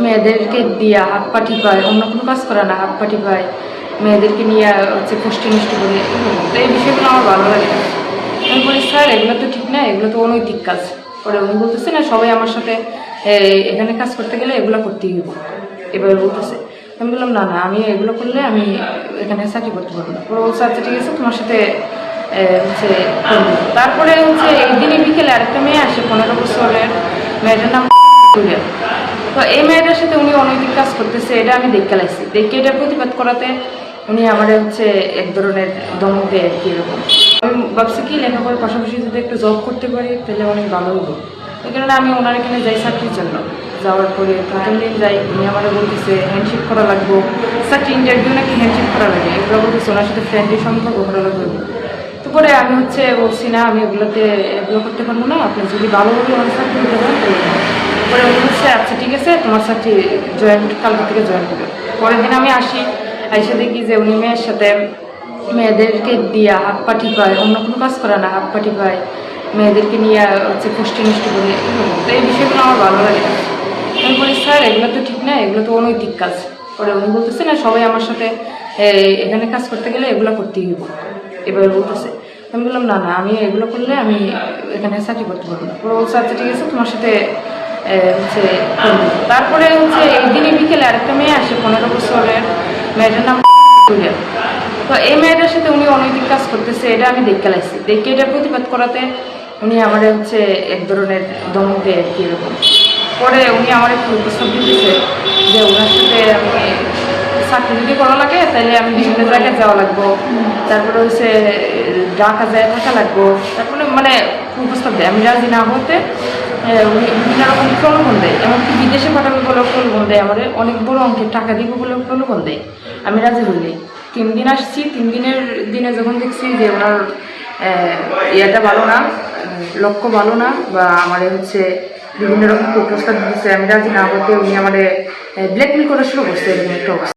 মেয়েদেরকে দিয়ে হাত পাটি পায়, অন্য কোনো কাজ করে না, হাত পাটি পায়, মেয়েদেরকে নিয়ে হচ্ছে পুষ্টি নষ্ট করে। তো এই বিষয়গুলো আমার ভালো লাগে না। আমি বলি স্যার এগুলো তো ঠিক না, এগুলো তো অনৈতিক কাজ। পরে উনি বলতেছে না সবাই আমার সাথে এখানে কাজ করতে গেলে এগুলো করতেই হবে, এভাবে বলতেছে। আমি বললাম না না, আমি এগুলো করলে আমি এখানে চাকরি করতে পারবো না। পরে বলছে আচ্ছা ঠিক আছে, তোমার সাথে হচ্ছে করবো। তারপরে হচ্ছে এই দিনই বিকেলে আরেকটা মেয়ে আসে, 15 বছরের মেয়েটার নাম। তো এই মেয়েটার সাথে উনি অনৈতিক কাজ করতেছে, এটা আমি দেখে লাইছি। দেখে এটার প্রতিবাদ করাতে উনি আমার হচ্ছে এক ধরনের দমক দেয় আর কি। এরকম আমি ভাবছি কি লেখাপড়ার পাশাপাশি যদি একটু জব করতে পারি তাহলে অনেক ভালো হইব। এই কারণে আমি ওনার এখানে যাই চাকরির জন্য। যাওয়ার পরে প্রথম দিন যাই, উনি আমার বলতেছে হ্যান্ডশেক করা লাগবো, চাকরি ইন্টারভিউ নাকি হ্যান্ডশেক করা লাগে, এগুলো বলতেছে। ওনার সাথে ফ্রেন্ডের সম্পর্ক করা লাগবে। তো পরে আমি হচ্ছে বলছি না, আমি এগুলো করতে পারবো না, আপনি যদি ভালোভাবে আমার চাকরি দিতে পারেন তাহলে। পরে উনি বলছে আচ্ছা ঠিক আছে, তোমার চাকরি কালকে থেকে জয়েন করবে। পরের দিন আমি আসি, এসে দেখি যে উনি মেয়ের সাথে মেয়েদেরকে দিয়ে হাত পাটি পায়, অন্য কোনো কাজ করে না, হাত পাটি পায়, মেয়েদেরকে নিয়ে হচ্ছে পুষ্টি নষ্ট করে। তো এই বিষয়গুলো আমার ভালো লাগে না। আমি বলি স্যার এগুলো তো ঠিক না, এগুলো তো অনৈতিক কাজ। পরে উনি বলতেছে না সবাই আমার সাথে এখানে কাজ করতে গেলে এগুলো করতেই হবে, এভাবে বলতেছে। আমি বললাম না না, আমি এগুলো করলে আমি এখানে চাকরি করতে পারবো না। পরে বলছে আচ্ছা ঠিক আছে, তোমার সাথে হচ্ছে করবো। তারপরে হচ্ছে এই দিনই বিকেলে আরেকটা মেয়ে আসে, 15 বছরের মেয়েটার নাম। তো এই মেয়েটার সাথে উনি অনৈতিক কাজ করতেছে, এটা আমি দেখে লাইছি। দেখে এটার প্রতিবাদ করাতে উনি আমার হচ্ছে এক ধরনের দমক দেয় আর কি। এরকম পরে উনি আমার একটু প্রস্তাব দিতেছে যে ওনার সাথে আমি চাকরি যদি করা লাগে তাহলে আমি বিভিন্ন জায়গায় যাওয়া লাগবো, তারপরে হচ্ছে ঢাকা যায় থাকা লাগবো। তারপরে মানে প্রস্তাব দেয়, আমি রাজি না হতে উনি বিভিন্ন রকম প্রলোভন দেয়, এমনকি বিদেশে পাঠাবে বলেও প্রলোভন দেয়, আমার অনেক বড় অঙ্কের টাকা দিব বলেও প্রলোভন দেয়। আমি রাজি হইনি। 3 দিন আসছি, 3 দিনের দিনে যখন দেখছি যে ওনার ইয়েটা ভালো না, লক্ষ্য ভালো না, বা আমার হচ্ছে বিভিন্ন রকম প্রস্তাব দিচ্ছে, আমি রাজি না হতে উনি আমার ব্ল্যাকমেল করা শুরু করছে, এরকম একটা অবস্থা।